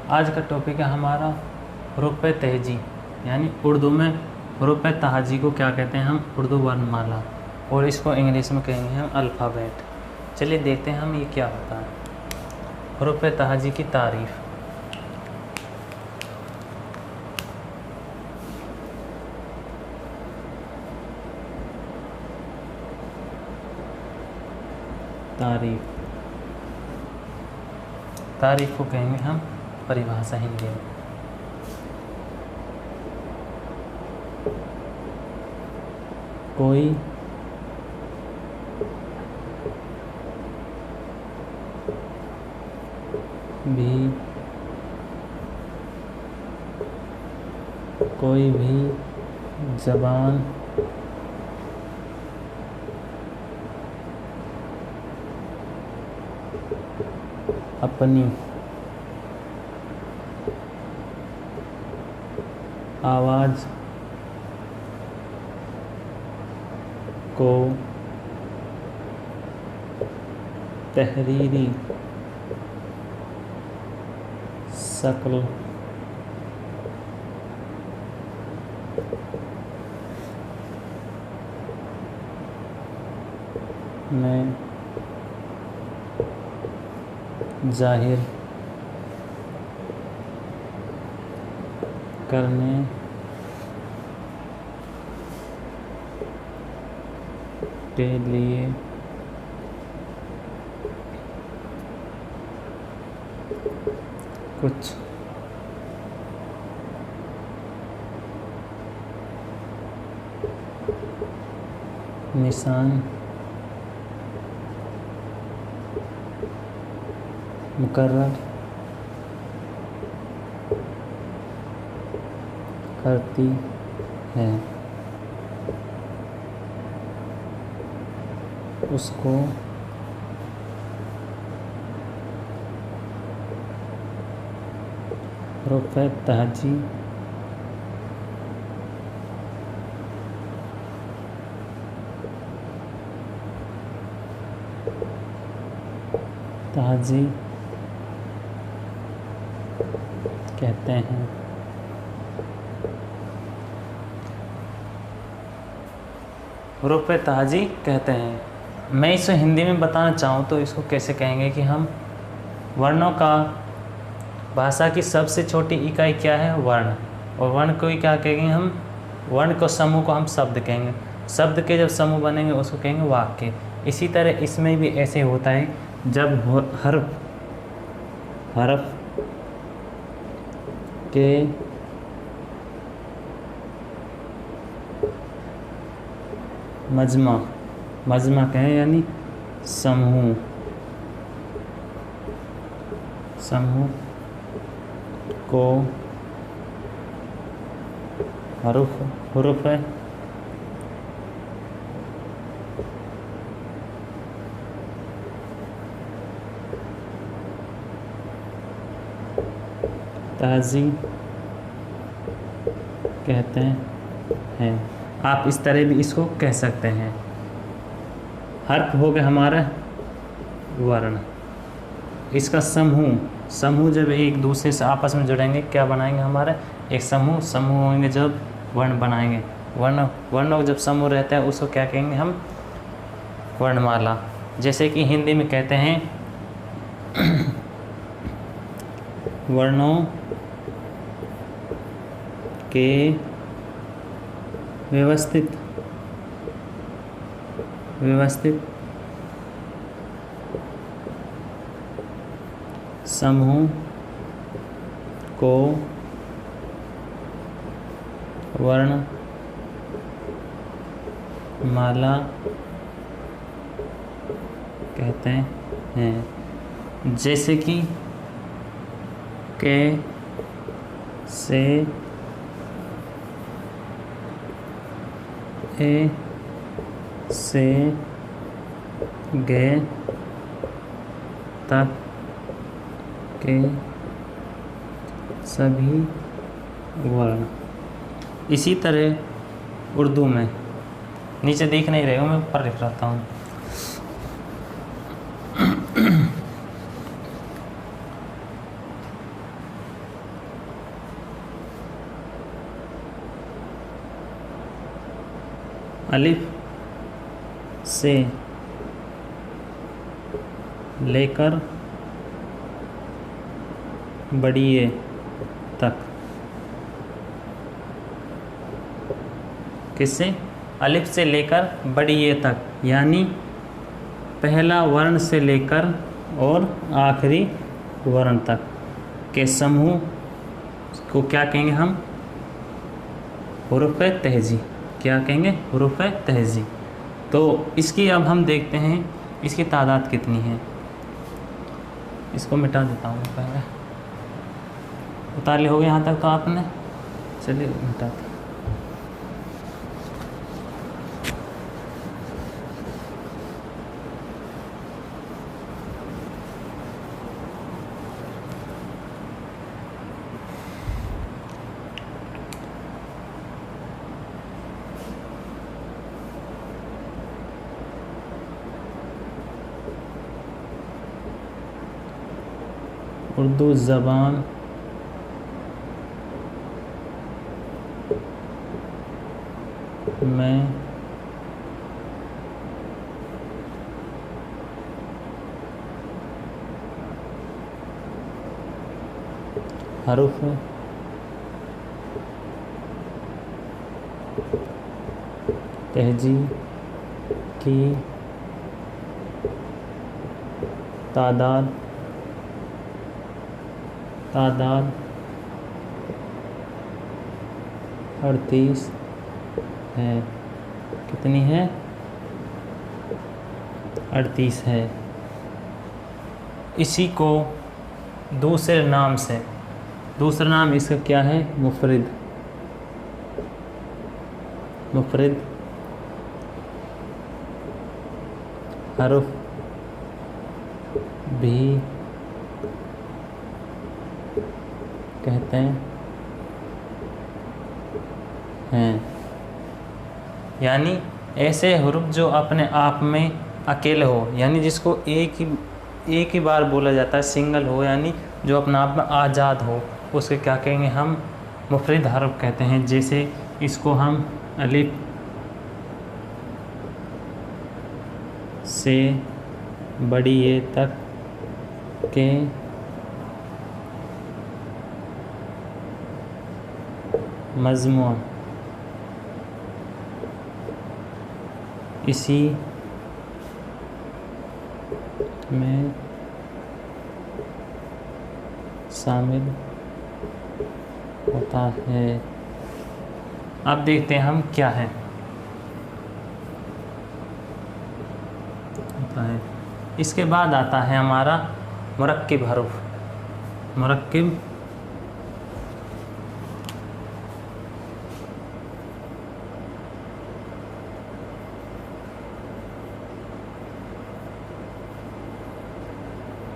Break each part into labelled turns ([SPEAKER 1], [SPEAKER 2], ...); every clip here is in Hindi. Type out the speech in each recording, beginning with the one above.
[SPEAKER 1] आज का टॉपिक है हमारा हरूफ तहजी, यानी उर्दू में हरूफ तहजी को क्या कहते हैं हम उर्दू वर्णमाला, और इसको इंग्लिश में कहेंगे हम अल्फ़ाबेट। चलिए देखते हैं हम ये क्या होता है। हरूफ तहजी की तारीफ़। तारीफ़ को कहेंगे हम परिभाषा हिंदी में। कोई भी ज़बान अपनी आवाज़ को तहरीरी शक्ल में ज़ाहिर करने के लिए कुछ निशान मुकर्रर करती है, उसको हरूफ तहजी कहते हैं। हरूफ तहजी कहते हैं। मैं इसे हिंदी में बताना चाहूँ तो इसको कैसे कहेंगे कि हम वर्णों का, भाषा की सबसे छोटी इकाई क्या है, वर्ण। और वर्ण को ही क्या कहेंगे हम, वर्ण को समूह को हम शब्द कहेंगे। शब्द के जब समूह बनेंगे उसको कहेंगे वाक्य। इसी तरह इसमें भी ऐसे होता है, जब हरफ के मजमा कहें यानी समूह को हरूफ तहजी कहते हैं। आप इस तरह भी इसको कह सकते हैं। हर्फ हो गया हमारा वर्ण, इसका समूह जब एक दूसरे से आपस में जुड़ेंगे क्या बनाएंगे, हमारा एक समूह होंगे जब वर्ण बनाएंगे। वर्णों जब समूह रहता है उसको क्या कहेंगे हम, वर्णमाला। जैसे कि हिंदी में कहते हैं वर्णों के व्यवस्थित समूह को वर्णमाला कहते हैं। जैसे कि से ए से गे तक के सभी वर्ण। इसी तरह उर्दू में, नीचे देख नहीं रहे हो, मैं ऊपर लिख रहा हूँ। अलिफ से लेकर बड़ी ए तक। किससे? अलिफ से लेकर बड़ी ए तक, यानी पहला वर्ण से लेकर और आखिरी वर्ण तक के समूह को क्या कहेंगे हम? हुरूफ तहजी। क्या कहेंगे? हुरूफ तहजी। तो इसकी अब हम देखते हैं इसकी तादाद कितनी है। इसको मिटा देता हूँ पहले। उतार ले हो गया यहाँ तक तो आपने, चलिए मिटाते। उर्दू ज़बान में हरूफ तहजी की तादाद 38 है। कितनी है? 38 है। इसी को दूसरे नाम से, दूसरा नाम इसका क्या है? मुफरिद। मुफरिद हरूफ भी कहते हैं, यानी ऐसे हुरूफ जो अपने आप में अकेले हो, यानी जिसको एक ही बार बोला जाता है, सिंगल हो, यानी जो अपने आप में आज़ाद हो, उसके क्या कहेंगे हम? मुफरिद हर्फ कहते हैं। जैसे इसको हम अलिफ से बड़ी ए तक के मजमूआ इसी में शामिल होता है। अब देखते हैं हम क्या है होता है। इसके बाद आता है हमारा मुरक्किब हरूफ। मुरक्किब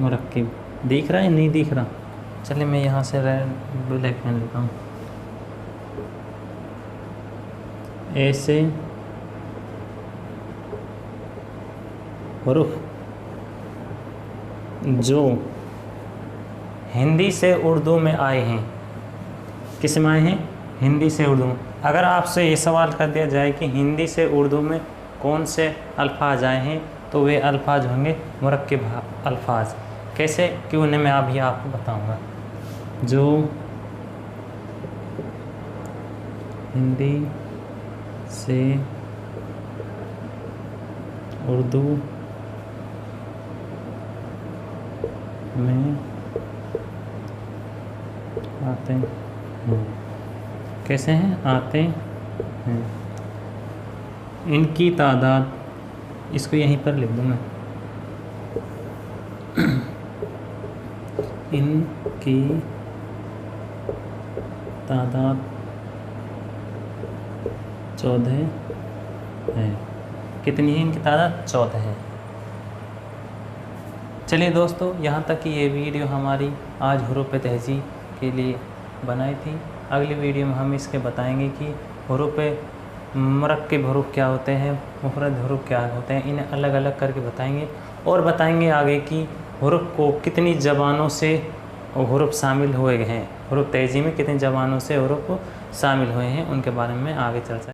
[SPEAKER 1] मुरक्किब दिख रहा है? नहीं दिख रहा? चलिए मैं यहाँ से ब्लैक पेन लेता हूँ। ऐसे हुरूफ जो हिंदी से उर्दू में आए हैं। किस में आए हैं? हिंदी से उर्दू में। अगर आपसे ये सवाल कर दिया जाए कि हिंदी से उर्दू में कौन से अल्फाज आए हैं, तो वे अल्फाज होंगे मुरक्किब अल्फाज। कैसे? कि उन्हें मैं अभी आपको बताऊंगा। जो हिंदी से उर्दू में आते हैं। कैसे हैं? आते हैं। इनकी तादाद, इसको यहीं पर लिख दूँ मैं, इनकी तादाद 14 है। कितनी है इनकी तादाद? 14 है। चलिए दोस्तों, यहाँ तक कि ये वीडियो हमारी आज हुरूफ तहजी के लिए बनाई थी। अगली वीडियो में हम इसके बताएंगे कि हुरूफ मुरक्किब हुरूफ क्या होते हैं, मुफरद हुरूफ क्या होते हैं। इन्हें अलग अलग करके बताएंगे और बताएंगे आगे कि हुरूफ को कितनी ज़बानों से हुरूफ शामिल हुए हैं, हुरूफ तहजी में कितनी ज़बानों से हुरूफ शामिल हुए हैं, उनके बारे में आगे चर्चा